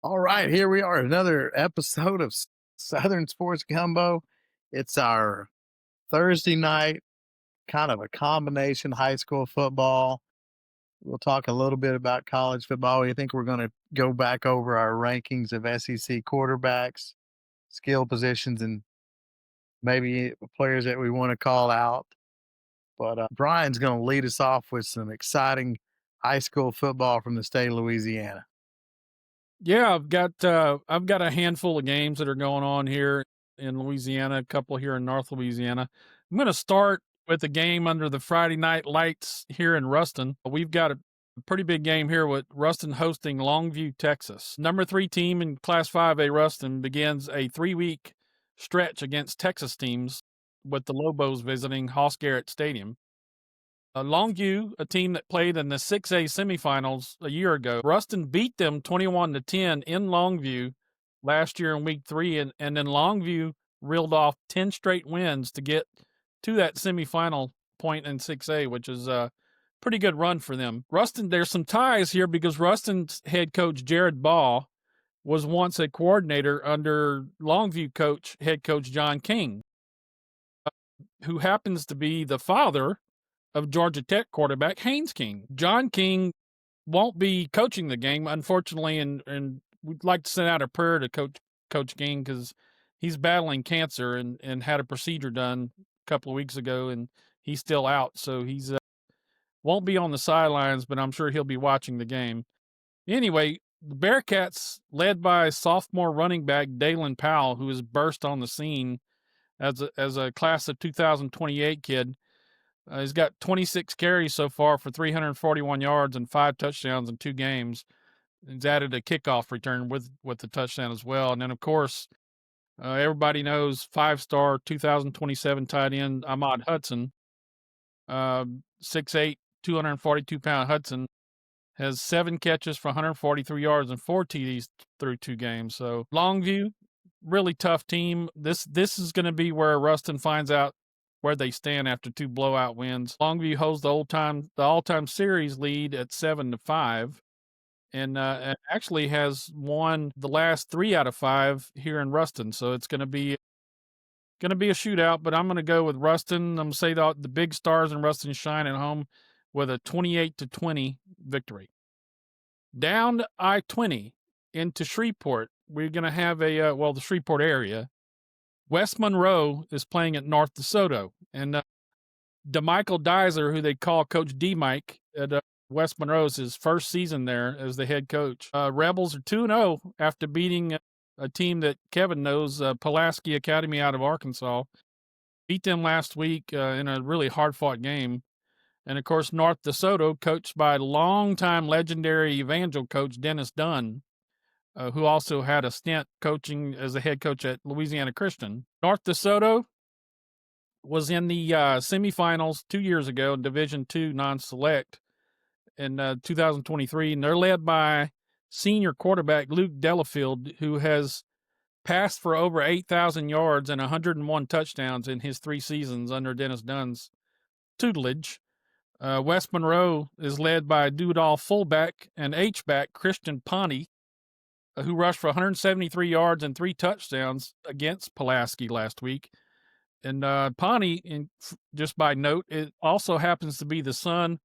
All right, here we are, another episode of Southern Sports Gumbo. It's our Thursday night, kind of a combination high school football. We'll talk a little bit about college football. I think we're going to go back over our rankings of SEC quarterbacks, skill positions, and maybe players that we want to call out. But Brian's going to lead us off with some exciting high school football from the state of Louisiana. Yeah, I've got a handful of games that are going on here in Louisiana, a couple here in North Louisiana. I'm going to start with a game under the Friday night lights here in Ruston. We've got a pretty big game here with Ruston hosting Longview, Texas. Number 3 team in Class 5A Ruston begins a 3-week stretch against Texas teams with the Lobos visiting Hoss Garrett Stadium. Longview, a team that played in the 6A semifinals a year ago, Ruston beat them 21-10 in Longview last year in week 3, and then Longview reeled off 10 straight wins to get to that semifinal point in 6A, which is a pretty good run for them. Ruston, there's some ties here because Ruston's head coach Jared Baugh was once a coordinator under Longview head coach John King, who happens to be the father of Georgia Tech quarterback Haynes King. John King won't be coaching the game, unfortunately, and we'd like to send out a prayer to Coach King because he's battling cancer and had a procedure done a couple of weeks ago, and he's still out, so he's won't be on the sidelines, but I'm sure he'll be watching the game. Anyway, the Bearcats, led by sophomore running back Dalen Powell, who has burst on the scene as a class of 2028 kid. He's got 26 carries so far for 341 yards and 5 touchdowns in 2 games. He's added a kickoff return with the touchdown as well. And then, of course, everybody knows 5-star 2027 tight end Ahmad Hudson, 6'8", 242-pound Hudson, has 7 catches for 143 yards and 4 TDs through 2 games. So Longview, really tough team. This is going to be where Ruston finds out where they stand after 2 blowout wins. Longview holds the all-time series lead at 7-5, and actually has won the last 3 out of 5 here in Ruston. So it's going to be a shootout. But I'm going to go with Ruston. I'm going to say the big stars in Ruston shine at home with a 28-20 victory. Down I-20 into Shreveport, we're going to have the Shreveport area. West Monroe is playing at North DeSoto, and DeMichael Dizer, who they call Coach D-Mike at West Monroe's his first season there as the head coach. Rebels are 2-0 after beating a team that Kevin knows, Pulaski Academy out of Arkansas. Beat them last week in a really hard-fought game. And, of course, North DeSoto, coached by longtime legendary Evangel coach Dennis Dunn, who also had a stint coaching as a head coach at Louisiana Christian. North DeSoto was in the semifinals 2 years ago, Division II non-select in 2023, and they're led by senior quarterback Luke Delafield, who has passed for over 8,000 yards and 101 touchdowns in his 3 seasons under Dennis Dunn's tutelage. West Monroe is led by Dudall fullback and H-back Christian Pawnee, who rushed for 173 yards and 3 touchdowns against Pulaski last week. And Pawnee, just by note, it also happens to be the son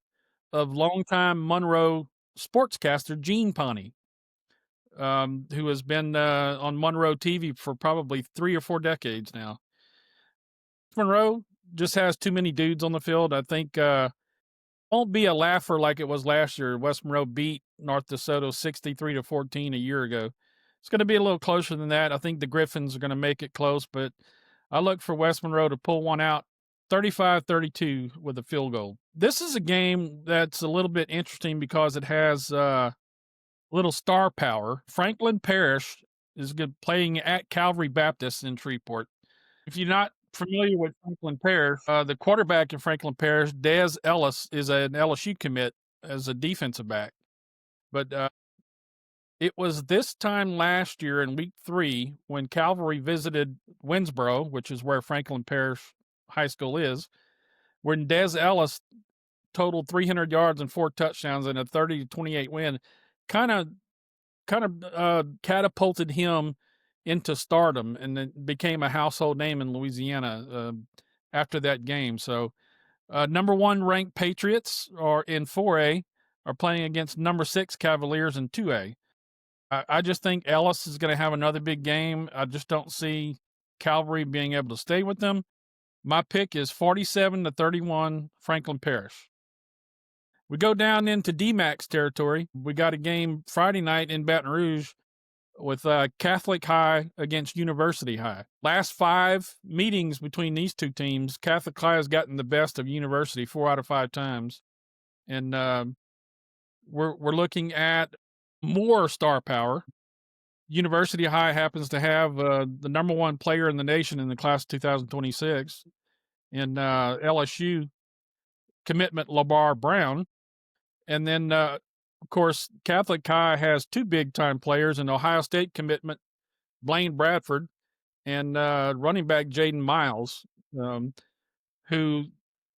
of longtime Monroe sportscaster Gene Pawnee, who has been on Monroe TV for probably 3 or 4 decades now. Monroe just has too many dudes on the field. I think won't be a laugher like it was last year. West Monroe beat North DeSoto 63-14 a year ago. It's going to be a little closer than that. I think the Griffins are going to make it close, but I look for West Monroe to pull one out 35-32 with a field goal. This is a game that's a little bit interesting because it has little star power. Franklin Parish is playing at Calvary Baptist in Shreveport. If you're not familiar with Franklin Parish, the quarterback in Franklin Parish, Dez Ellis, is an LSU commit as a defensive back. But it was this time last year in week 3 when Calvary visited Winsboro, which is where Franklin Parish High School is, when Dez Ellis totaled 300 yards and 4 touchdowns in a 30-28 win. Kind of kind of catapulted him into stardom and then became a household name in Louisiana after that game. So, number one ranked Patriots are in 4A are playing against number 6 Cavaliers in 2A. I just think Ellis is going to have another big game. I just don't see Calvary being able to stay with them. My pick is 47-31 Franklin Parish. We go down into DMAX territory. We got a game Friday night in Baton Rouge with Catholic High against University High. Last 5 meetings between these two teams, Catholic High has gotten the best of University 4 out of 5 times. And we're looking at more star power. University High happens to have the number 1 player in the nation in the class of 2026 in LSU commitment LeBar Brown. And then, of course, Catholic High has 2 big-time players in Ohio State commitment Blaine Bradford and running back Jaden Miles, who,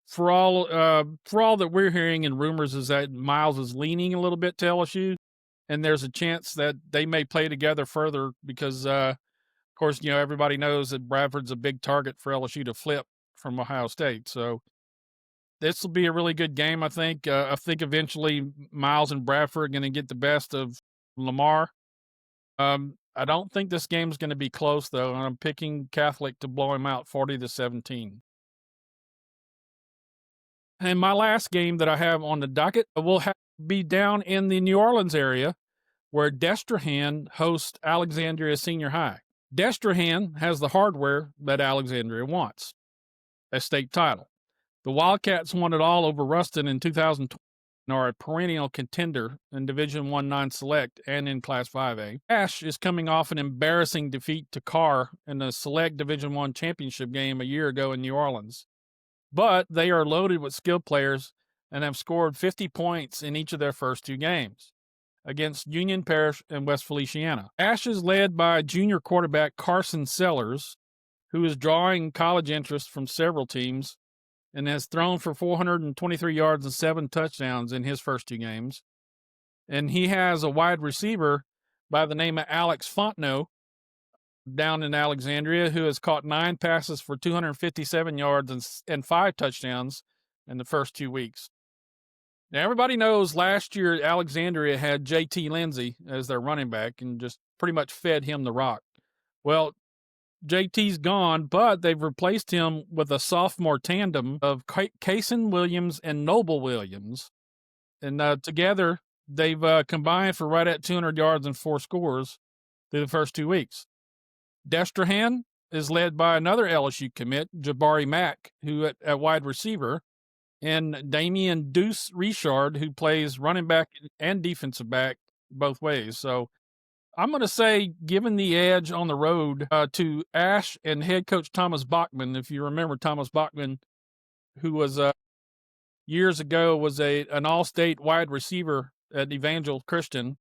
for all that we're hearing and rumors, is that Miles is leaning a little bit to LSU, and there's a chance that they may play together further because, of course, everybody knows that Bradford's a big target for LSU to flip from Ohio State. So this will be a really good game, I think. I think eventually Miles and Bradford are going to get the best of Lamar. I don't think this game's going to be close, though, and I'm picking Catholic to blow him out 40-17. And my last game that I have on the docket will be down in the New Orleans area where Destrehan hosts Alexandria Senior High. Destrehan has the hardware that Alexandria wants, a state title. The Wildcats won it all over Ruston in 2020 and are a perennial contender in Division I non-select and in Class 5A. Ash is coming off an embarrassing defeat to Carr in the select Division I championship game a year ago in New Orleans. But they are loaded with skilled players and have scored 50 points in each of their first 2 games against Union Parish and West Feliciana. Ash is led by junior quarterback Carson Sellers, who is drawing college interest from several teams and has thrown for 423 yards and 7 touchdowns in his first 2 games. And he has a wide receiver by the name of Alex Fontenot down in Alexandria who has caught 9 passes for 257 yards and 5 touchdowns in the first 2 weeks. Now, everybody knows last year Alexandria had J.T. Lindsey as their running back and just pretty much fed him the rock. Well, JT's gone, but they've replaced him with a sophomore tandem of Kaysen Williams and Noble Williams. And together, they've combined for right at 200 yards and 4 scores through the first 2 weeks. Destrehan is led by another LSU commit, Jabari Mack, who at wide receiver, and Damian Deuce Richard, who plays running back and defensive back both ways. So I'm going to say, given the edge on the road to Ash and head coach Thomas Bachman. If you remember Thomas Bachman, who was years ago was an all-state wide receiver at Evangel Christian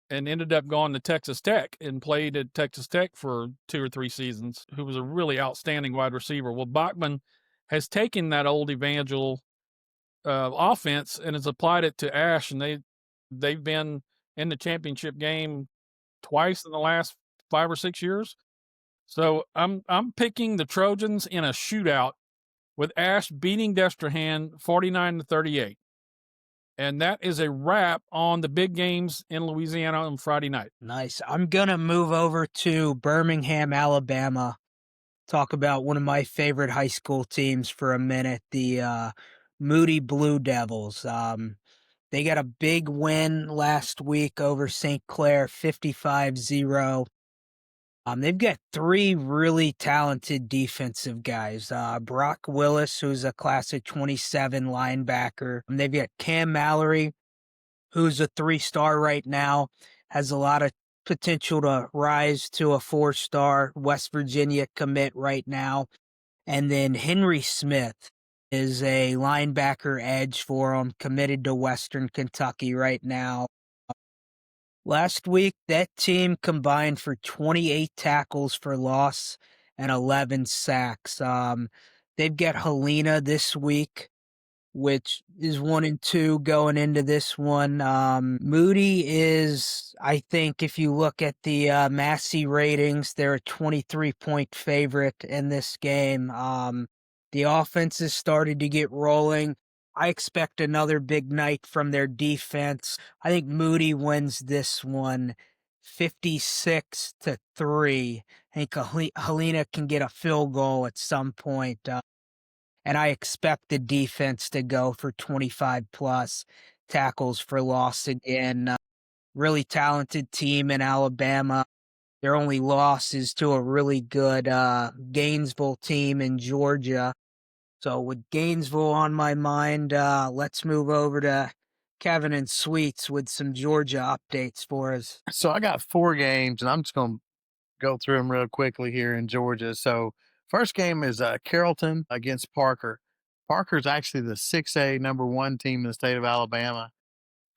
and ended up going to Texas Tech and played at Texas Tech for 2 or 3 seasons, who was a really outstanding wide receiver. Well, Bachman has taken that old Evangel offense and has applied it to Ash, and they've been in the championship game twice in the last 5 or 6 years. So I'm picking the Trojans in a shootout with Ash beating Destrehan 49-38. And that is a wrap on the big games in Louisiana on Friday night. Nice. I'm going to move over to Birmingham, Alabama. Talk about one of my favorite high school teams for a minute, the Moody Blue Devils. They got a big win last week over St. Clair, 55-0. They've got 3 really talented defensive guys. Brock Willis, who's a class of 27 linebacker. They've got Cam Mallory, who's a 3-star right now, has a lot of potential to rise to a 4-star West Virginia commit right now. And then Henry Smith is a linebacker edge for him, committed to Western Kentucky right now. Last week, that team combined for 28 tackles for loss and 11 sacks. They've got Helena this week which is 1-2 going into this one. Moody is, I think, if you look at the Massey ratings, they're a 23-point favorite in this game. The offense has started to get rolling. I expect another big night from their defense. I think Moody wins this one 56-3. I think Helena can get a field goal at some point. And I expect the defense to go for 25 plus tackles for loss again. Really talented team in Alabama. Their only loss is to a really good Gainesville team in Georgia. So with Gainesville on my mind, let's move over to Kevin and Sweets with some Georgia updates for us. So I got 4 games, and I'm just going to go through them real quickly here in Georgia. So first game is Carrollton against Parker. Parker's actually the 6A number 1 team in the state of Alabama.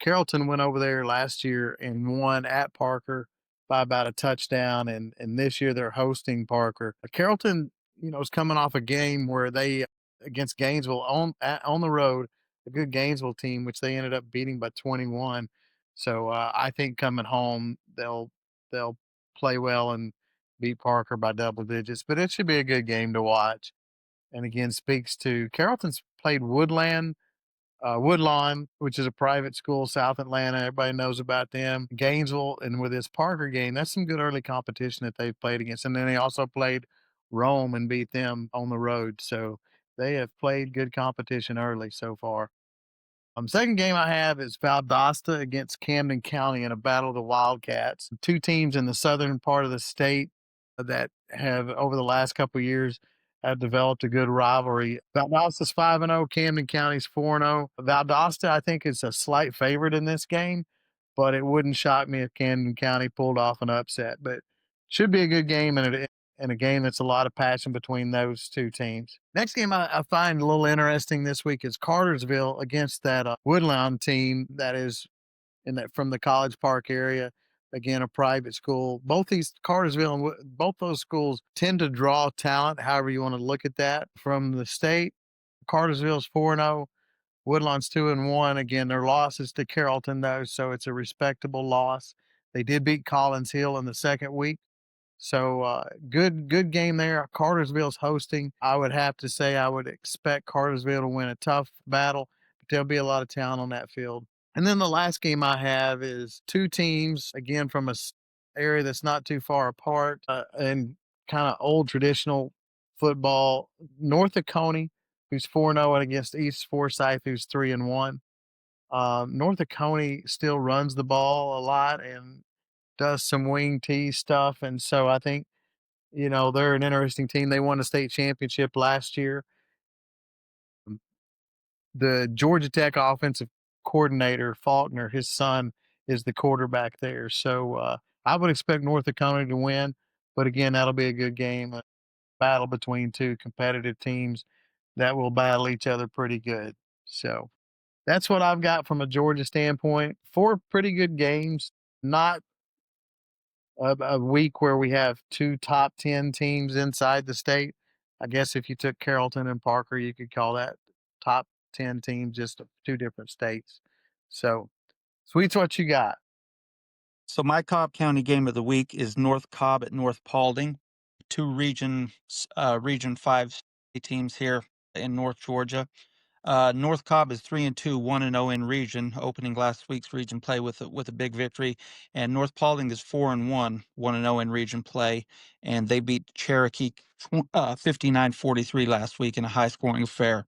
Carrollton went over there last year and won at Parker by about a touchdown, and this year they're hosting Parker. Carrollton, is coming off a game where they against Gainesville on the road, a good Gainesville team, which they ended up beating by 21. So I think coming home they'll play well and beat Parker by double digits. But it should be a good game to watch. And again, speaks to Carrollton's played Woodlawn, which is a private school, South Atlanta. Everybody knows about them. Gainesville, and with this Parker game, that's some good early competition that they've played against. And then they also played Rome and beat them on the road. So they have played good competition early so far. Second game I have is Valdosta against Camden County in a battle of the Wildcats. 2 teams in the southern part of the state that have, over the last couple of years, have developed a good rivalry. Valdosta's 5-0, Camden County's 4-0. Valdosta, I think, is a slight favorite in this game, but it wouldn't shock me if Camden County pulled off an upset. But should be a good game, and a game that's a lot of passion between those 2 teams. Next game I find a little interesting this week is Cartersville against that Woodlawn team that is from the College Park area. Again, a private school. Both these Cartersville and both those schools tend to draw talent, however you want to look at that, from the state. Cartersville's 4-0. Woodlawn's 2-1. Again, their loss is to Carrollton, though, so it's a respectable loss. They did beat Collins Hill in the second week. So good game there. Cartersville's hosting. I would have to say I would expect Cartersville to win a tough battle, but there'll be a lot of talent on that field. And then the last game I have is 2 teams, again, from a area that's not too far apart, and kind of old traditional football. North Oconee, who's 4-0, and against East Forsyth, who's 3-1. North Oconee still runs the ball a lot and does some wing T stuff. And so I think, they're an interesting team. They won the state championship last year. The Georgia Tech offensive coordinator, Faulkner, his son, is the quarterback there. So I would expect North Dakota to win. But again, that'll be a good game, a battle between 2 competitive teams that will battle each other pretty good. So that's what I've got from a Georgia standpoint. 4 pretty good games, not a week where we have 2 top 10 teams inside the state. I guess if you took Carrollton and Parker, you could call that top 10 teams, just 2 different states. So, Sweets, what you got? So my Cobb County game of the week is North Cobb at North Paulding, 2 Region 5 teams here in North Georgia. North Cobb is 3-2, 1-0 in region, opening last week's region play with a big victory. And North Paulding is 4-1, 1-0 in region play, and they beat Cherokee 59-43 last week in a high-scoring affair.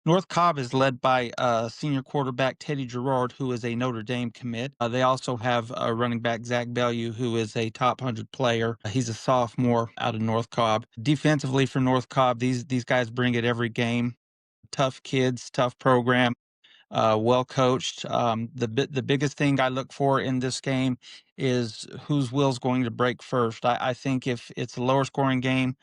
North Cobb is led by senior quarterback Teddy Gerard, who is a Notre Dame commit. They also have running back Zach Bellew, who is a top 100 player. He's a sophomore out of North Cobb. Defensively for North Cobb, these guys bring it every game. Tough kids, tough program, well coached. The biggest thing I look for in this game is whose will's going to break first. I think if it's a lower scoring game,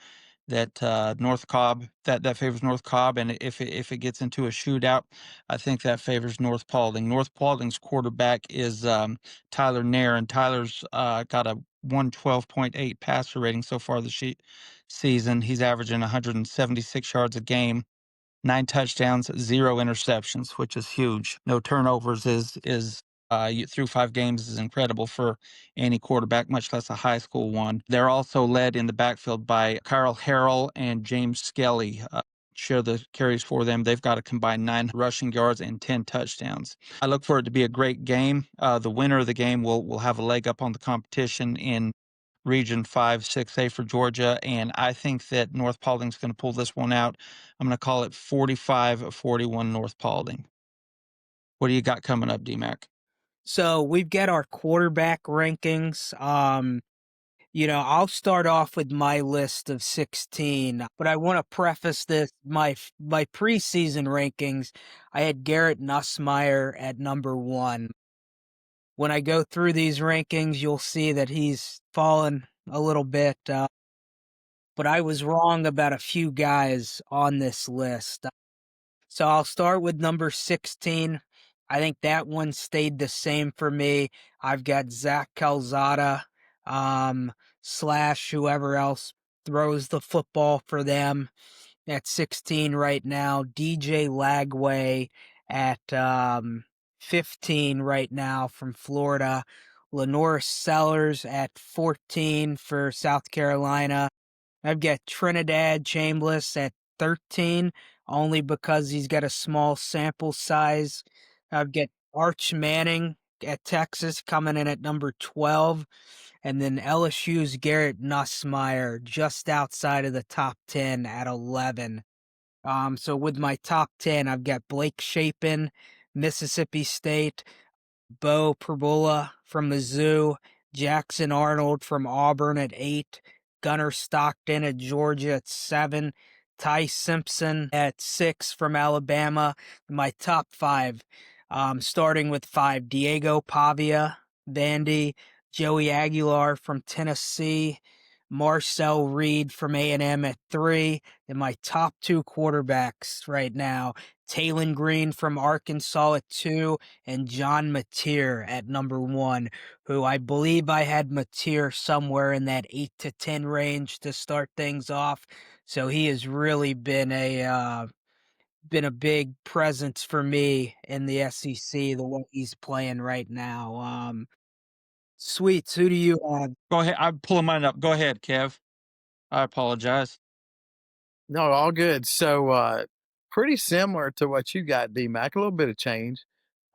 that North Cobb that favors North Cobb, and if it gets into a shootout, I think that favors North Paulding. North Paulding's quarterback is Tyler Nair, and Tyler's got a 112.8 passer rating so far this season. He's averaging 176 yards a game. 9 touchdowns, 0 interceptions, which is huge. No turnovers through 5 games is incredible for any quarterback, much less a high school one. They're also led in the backfield by Kyle Harrell and James Skelly. Share the carries for them. They've got a combined 9 rushing yards and 10 touchdowns. I look for it to be a great game. The winner of the game will have a leg up on the competition in Region 5, 6A for Georgia, and I think that North Paulding's going to pull this one out. I'm going to call it 45-41 North Paulding. What do you got coming up, DMAC? So we've got our quarterback rankings. I'll start off with my list of 16, but I want to preface this. My preseason rankings, I had Garrett Nussmeier at number 1. When I go through these rankings, you'll see that he's fallen a little bit, but I was wrong about a few guys on this list. So I'll start with number 16. I think that one stayed the same for me. I've got Zach Calzada, slash whoever else throws the football for them at 16 right now. DJ Lagway at 15 right now from Florida. Lenore Sellers at 14 for South Carolina. I've got Trinidad Chambliss at 13, only because he's got a small sample size. I've got Arch Manning at Texas coming in at number 12, and then LSU's Garrett Nussmeier just outside of the top 10 at 11. So with my top 10, I've got Blake Shapen, Mississippi State, Bo Perbula from Mizzou, Jackson Arnold from Auburn at 8, Gunnar Stockton at Georgia at 7, Ty Simpson at 6 from Alabama. My top 5, starting with 5, Diego Pavia, Vandy, Joey Aguilar from Tennessee, Marcel Reed from A&M at 3, and my top 2 quarterbacks right now, Taylon Green from Arkansas at 2, and John Mateer at number 1, who I believe I had Mateer somewhere in that 8 to 10 range to start things off. So he has really been a big presence for me in the SEC, the way he's playing right now. Sweets, who do you have? Go ahead. I'm pulling mine up. Go ahead, Kev. I apologize. No, all good. So, pretty similar to what you got, DMAC. A little bit of change.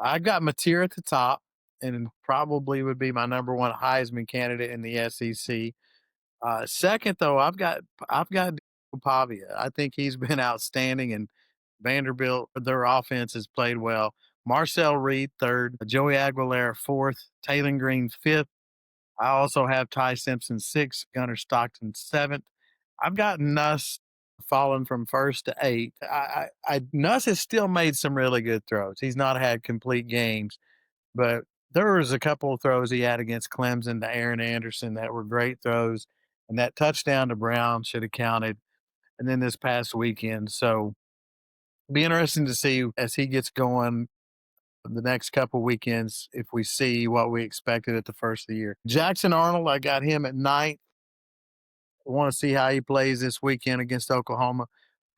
I got Mateer at the top, and probably would be my number 1 Heisman candidate in the SEC. Second, though, I've got Pavia. I think he's been outstanding, and Vanderbilt, their offense has played well. Marcel Reed, third. Joey Aguilera, fourth. Taylon Green, fifth. I also have Ty Simpson, sixth. Gunnar Stockton, seventh. I've got Nuss falling from first to eighth. Nuss has still made some really good throws. He's not had complete games, but there was a couple of throws he had against Clemson to Aaron Anderson that were great throws, and that touchdown to Brown should have counted. And then this past weekend, so be interesting to see as he gets going the next couple weekends if we see what we expected at the first of the year. Jackson Arnold, I got him at ninth. I want to see how he plays this weekend against Oklahoma.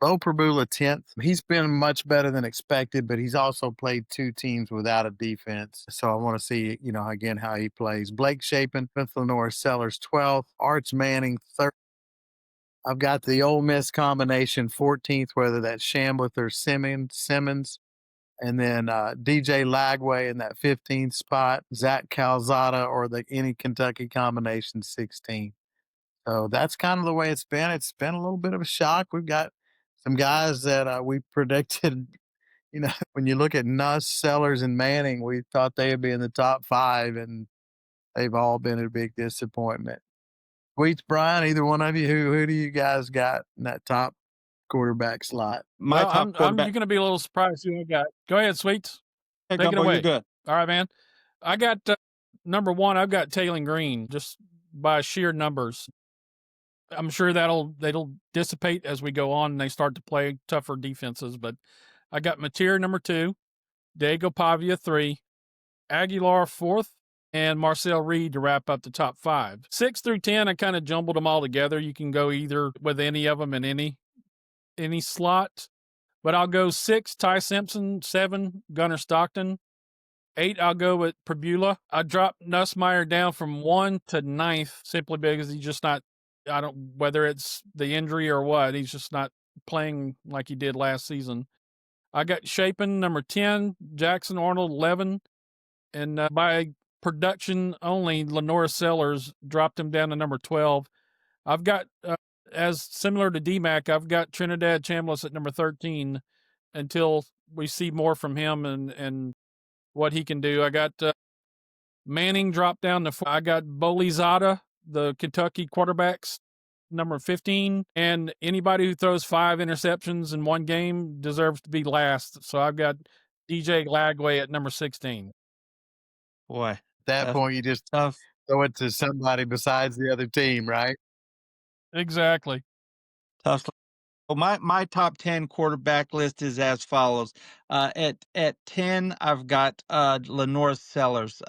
Bo Perbula 10th. He's been much better than expected, but he's also played 2 teams without a defense. So I want to see, again, how he plays. Blake Shapen, Lenore Sellers 12th. Arch Manning 3rd. I've got the Ole Miss combination 14th, whether that's Chambliss or Simmons. And then DJ Lagway in that 15th spot. Zach Calzada or any Kentucky combination 16th. So that's kind of the way it's been. It's been a little bit of a shock. We've got some guys that we predicted, when you look at Nuss, Sellers, and Manning, we thought they would be in the top 5, and they've all been a big disappointment. Weeds, Brian, either one of you, who do you guys got in that top quarterback slot? My Well, top quarterback. you're going to be a little surprised who I got. Go ahead, Sweets. Hey, Take it Gumbo, away. you're good. All right, man. I got number 1. I've got Taylon Green just by sheer numbers. I'm sure that'll dissipate as we go on and they start to play tougher defenses. But I got Mateer number 2, Diego Pavia 3, Aguilar 4th, and Marcel Reed to wrap up the top 5. 6 through 10, I kind of jumbled them all together. You can go either with any of them in any slot. But I'll go 6, Ty Simpson, 7, Gunnar Stockton. 8, I'll go with Prbula. I dropped Nussmeier down from 1 to 9th simply because he's just not, I don't, whether it's the injury or what, he's just not playing like he did last season. I got Shapen, number 10, Jackson Arnold, 11. And by production only, Lenora Sellers dropped him down to number 12. I've got, as similar to DMAC, I've got Trinidad Chambliss at number 13 until we see more from him and what he can do. I got Manning dropped down to 4. I got Bolizada, the Kentucky quarterbacks, number 15. And anybody who throws 5 interceptions in one game deserves to be last. So I've got DJ Lagway at number 16. Boy, At that tough, point, you just tough. throw it to somebody besides the other team, right? Exactly. Tough. Well, my top 10 quarterback list is as follows. At 10, I've got Lenore Sellers.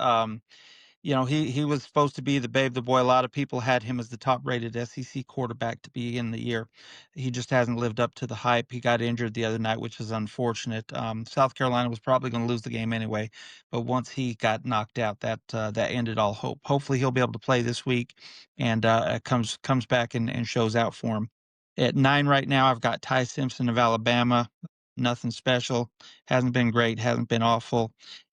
He was supposed to be the babe, the boy. A lot of people had him as the top rated SEC quarterback to begin the year. He just hasn't lived up to the hype. He got injured the other night, which is unfortunate. South Carolina was probably going to lose the game anyway, but once he got knocked out, that ended all hope. Hopefully, he'll be able to play this week and comes back and shows out for him. At 9 right now, I've got Ty Simpson of Alabama. Nothing special. Hasn't been great. Hasn't been awful.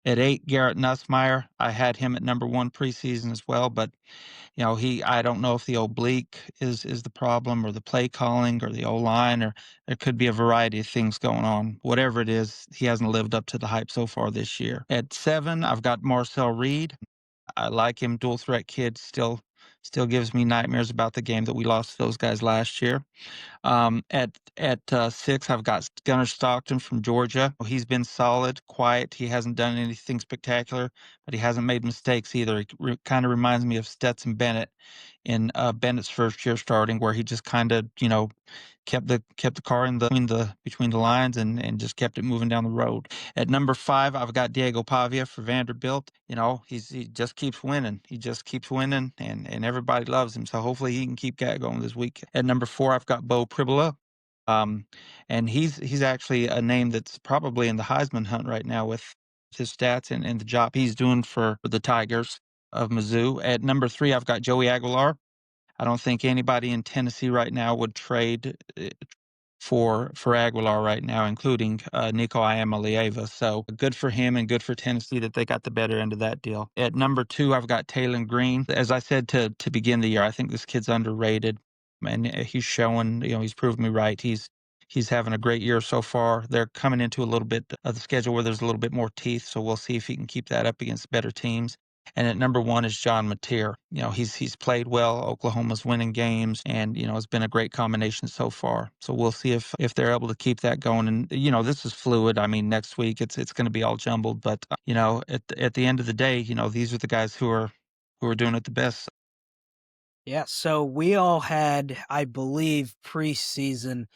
At 8, Garrett Nussmeier. I had him at number 1 preseason as well, but I don't know if the oblique is the problem or the play calling or the O-line, or there could be a variety of things going on. Whatever it is, he hasn't lived up to the hype so far this year. At 7, I've got Marcel Reed. I like him. Dual threat kid still gives me nightmares about the game that we lost to those guys last year. At 6, I've got Gunnar Stockton from Georgia. He's been solid, quiet. He hasn't done anything spectacular, but he hasn't made mistakes either. He kind of reminds me of Stetson Bennett in Bennett's first year starting, where he just kind of kept the car in the between the lines and just kept it moving down the road. At number 5, I've got Diego Pavia for Vanderbilt. He just keeps winning. He just keeps winning, and everybody loves him. So hopefully he can keep that going this week. At number 4, I've got Bo Pribula. And he's actually a name that's probably in the Heisman hunt right now with his stats and the job he's doing for the Tigers of Mizzou. At number 3, I've got Joey Aguilar. I don't think anybody in Tennessee right now would trade for Aguilar right now, including Nico Iamaleava. So good for him and good for Tennessee that they got the better end of that deal. At number 2, I've got Taylor Green. As I said to begin the year, I think this kid's underrated, and he's showing. He's proved me right. He's having a great year so far. They're coming into a little bit of the schedule where there's a little bit more teeth, so we'll see if he can keep that up against better teams. And at number 1 is John Mateer. He's played well. Oklahoma's winning games, and it's been a great combination so far. So we'll see if they're able to keep that going. And this is fluid. I mean, next week it's going to be all jumbled. But at the end of the day, these are the guys who are doing it the best. Yeah, so we all had, I believe, preseason.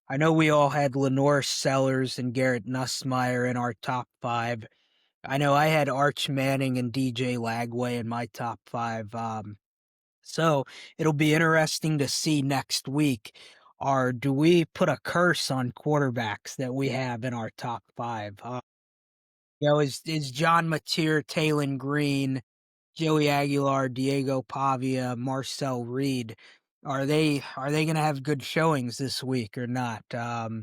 I know we all had Lenore Sellers and Garrett Nussmeier in our top 5. I know I had Arch Manning and DJ Lagway in my top 5. So it'll be interesting to see next week. Do we put a curse on quarterbacks that we have in our top 5? Is John Mateer, Taylor Green, Joey Aguilar, Diego Pavia, Marcel Reed, are they going to have good showings this week or not?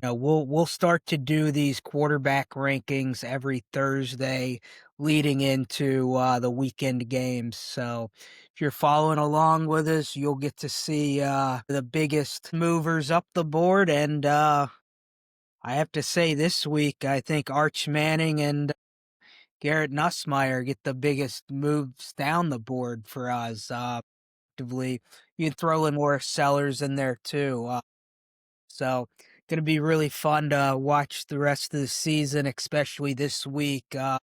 We'll start to do these quarterback rankings every Thursday leading into the weekend games. So if you're following along with us, you'll get to see the biggest movers up the board. And I have to say, this week I think Arch Manning and Garrett Nussmeier get the biggest moves down the board for us. Actively, you can throw in more Sellers in there too. So, going to be really fun to watch the rest of the season, especially this week. A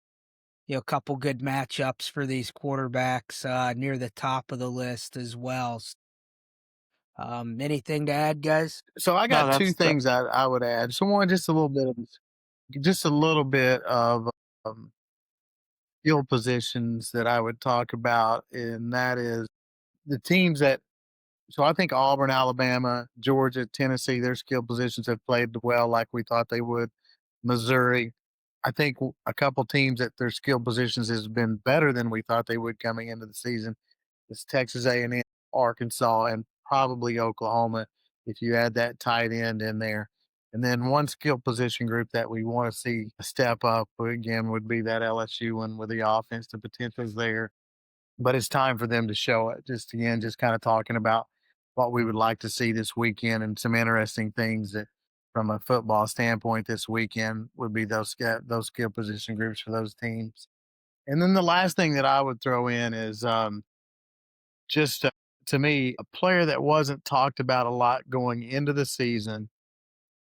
couple good matchups for these quarterbacks near the top of the list as well. Anything to add, guys? So I No, got two things I would add. So one, just a little bit of skill positions that I would talk about, and that is the teams that So I think Auburn, Alabama, Georgia, Tennessee, their skill positions have played well like we thought they would. Missouri, I think a couple teams at their skill positions has been better than we thought they would coming into the season. It's Texas A&M, Arkansas, and probably Oklahoma if you add that tight end in there. And then one skill position group that we want to see step up again would be that LSU one with the offense. The potential's there, but it's time for them to show it. Just again, just kind of talking about what we would like to see this weekend and some interesting things that, from a football standpoint, this weekend would be those skill position groups for those teams. And then the last thing that I would throw in is just to me a player that wasn't talked about a lot going into the season.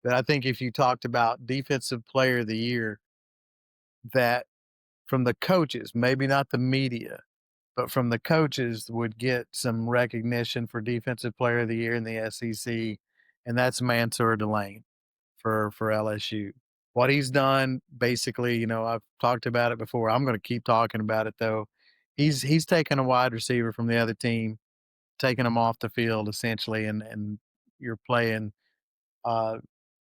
But I think if you talked about defensive player of the year, that from the coaches, maybe not the media, but from the coaches would get some recognition for defensive player of the year in the SEC, and that's Mansour Delane for LSU. What he's done, basically, I've talked about it before. I'm going to keep talking about it though. He's taken a wide receiver from the other team, taking him off the field essentially, and you're playing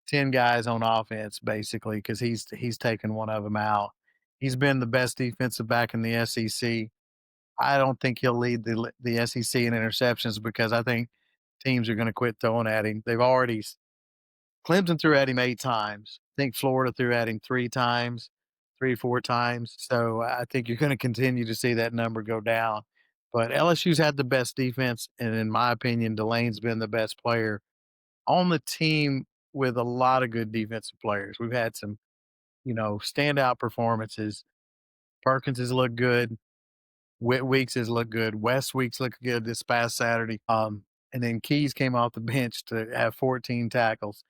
10 guys on offense basically because he's taken one of them out. He's been the best defensive back in the SEC. I don't think he'll lead the SEC in interceptions because I think teams are going to quit throwing at him. They've already Clemson threw at him 8 times. I think Florida threw at him 3 times, 3, 4 times. So I think you're going to continue to see that number go down. But LSU's had the best defense, and in my opinion, Delane's been the best player on the team with a lot of good defensive players. We've had some, standout performances. Perkins has looked good. Weeks has looked good. West Weeks looked good this past Saturday. And then Keys came off the bench to have 14 tackles.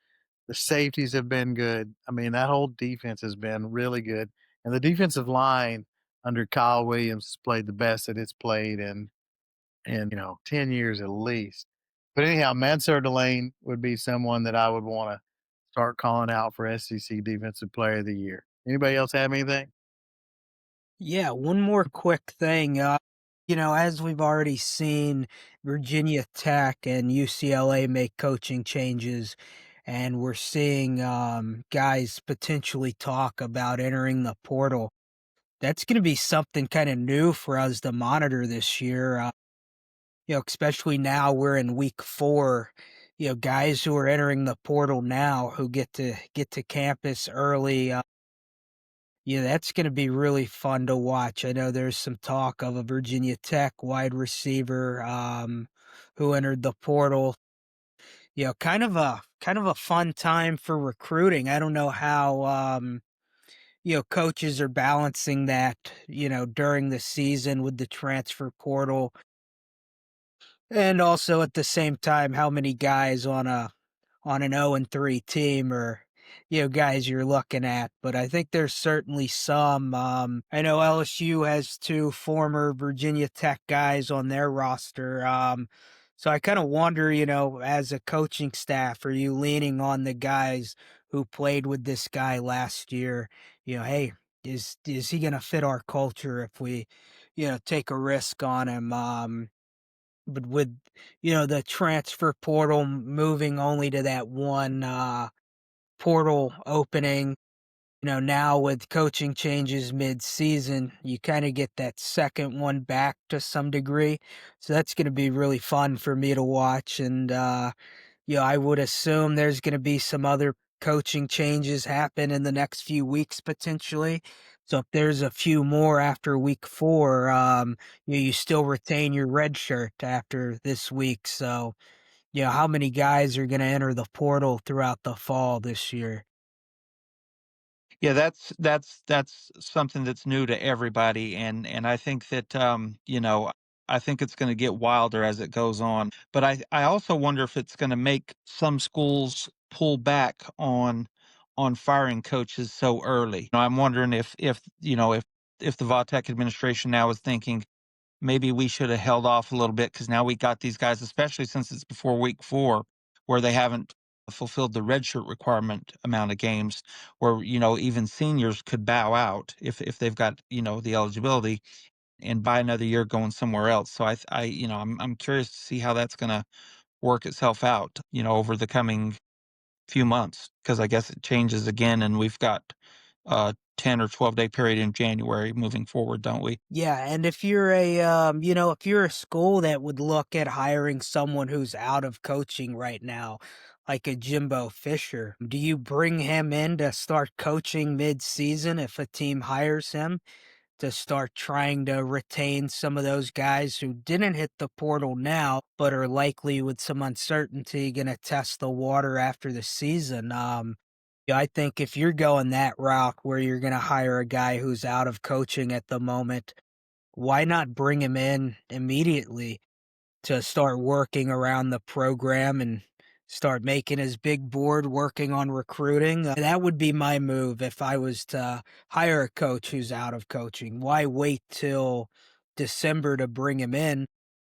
The safeties have been good. I mean, that whole defense has been really good. And the defensive line under Kyle Williams has played the best that it's played in 10 years at least. But anyhow, Mansour Delane would be someone that I would want to start calling out for SEC Defensive Player of the Year. Anybody else have anything? Yeah, one more quick thing. As we've already seen, Virginia Tech and UCLA make coaching changes, and we're seeing guys potentially talk about entering the portal. That's going to be something kind of new for us to monitor this year. Especially now we're in week 4. Guys who are entering the portal now who get to campus early. Yeah, that's going to be really fun to watch. I know there's some talk of a Virginia Tech wide receiver who entered the portal. Kind of a fun time for recruiting. I don't know how coaches are balancing that, during the season with the transfer portal. And also at the same time, how many guys on an 0-3 team or guys you're looking at. But I think there's certainly some. I know LSU has 2 former Virginia Tech guys on their roster. So I kind of wonder, as a coaching staff, are you leaning on the guys who played with this guy last year? Hey, is he going to fit our culture if we, take a risk on him? But with, the transfer portal moving only to that one portal opening, now with coaching changes mid-season, you kind of get that second one back to some degree. So that's going to be really fun for me to watch. And, I would assume there's going to be some other coaching changes happen in the next few weeks potentially. So if there's a few more after week 4, you still retain your red shirt after this week. So, how many guys are going to enter the portal throughout the fall this year? Yeah, that's something that's new to everybody, and I think that I think it's going to get wilder as it goes on. But I also wonder if it's going to make some schools pull back on firing coaches so early. I'm wondering if the Vautech administration now is thinking maybe we should have held off a little bit because now we got these guys, especially since it's before week 4, where they haven't fulfilled the redshirt requirement amount of games, where even seniors could bow out if they've got the eligibility and buy another year going somewhere else. So I'm curious to see how that's going to work itself out, over the coming few months, because I guess it changes again, and we've got 10 or 12-day period in January moving forward, don't we? Yeah, and if you're if you're a school that would look at hiring someone who's out of coaching right now, like a Jimbo Fisher, do you bring him in to start coaching mid-season if a team hires him to start trying to retain some of those guys who didn't hit the portal now, but are likely with some uncertainty going to test the water after the season? Yeah, I think if you're going that route where you're going to hire a guy who's out of coaching at the moment, why not bring him in immediately to start working around the program and start making his big board working on recruiting? That would be my move if I was to hire a coach who's out of coaching. Why wait till December to bring him in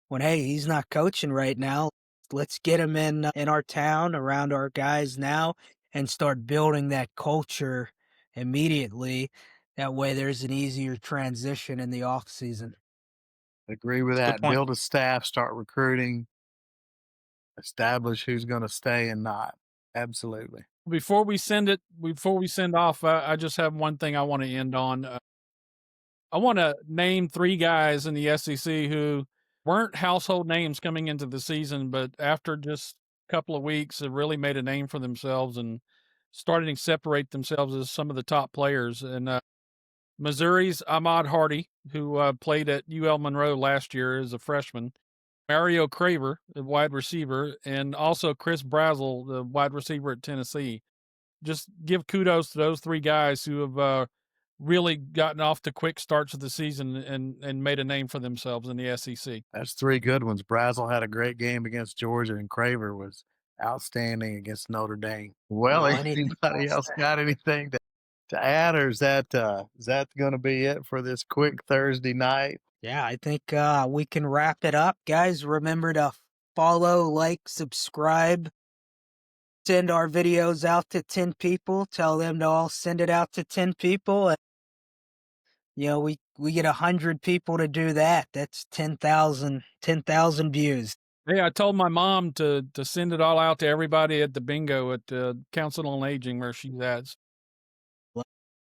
when, hey, he's not coaching right now? Let's get him in our town around our guys now and start building that culture immediately. That way there's an easier transition in the off season. Agree with That's a good that. point. Build a staff, start recruiting, establish who's going to stay and not. Absolutely. Before we send off, I just have one thing I want to end on. I want to name 3 guys in the SEC who weren't household names coming into the season, but after just a couple of weeks, have really made a name for themselves and starting to separate themselves as some of the top players. And Missouri's Ahmad Hardy, who played at UL Monroe last year as a freshman, Mario Craver, the wide receiver, and also Chris Brazel, the wide receiver at Tennessee. Just give kudos to those 3 guys who have really gotten off to quick starts of the season and made a name for themselves in the SEC. That's 3 good ones. Brazel had a great game against Georgia, and Craver was outstanding against Notre Dame. Well, Well, anything anybody else got anything to add, or is that going to be it for this quick Thursday night? Yeah, I think we can wrap it up. Guys, remember to follow, like, subscribe, send our videos out to 10 people, tell them to all send it out to 10 people. And, we get 100 people to do that. That's 10,000 views. Hey, I told my mom to send it all out to everybody at the bingo at the Council on Aging where she's at.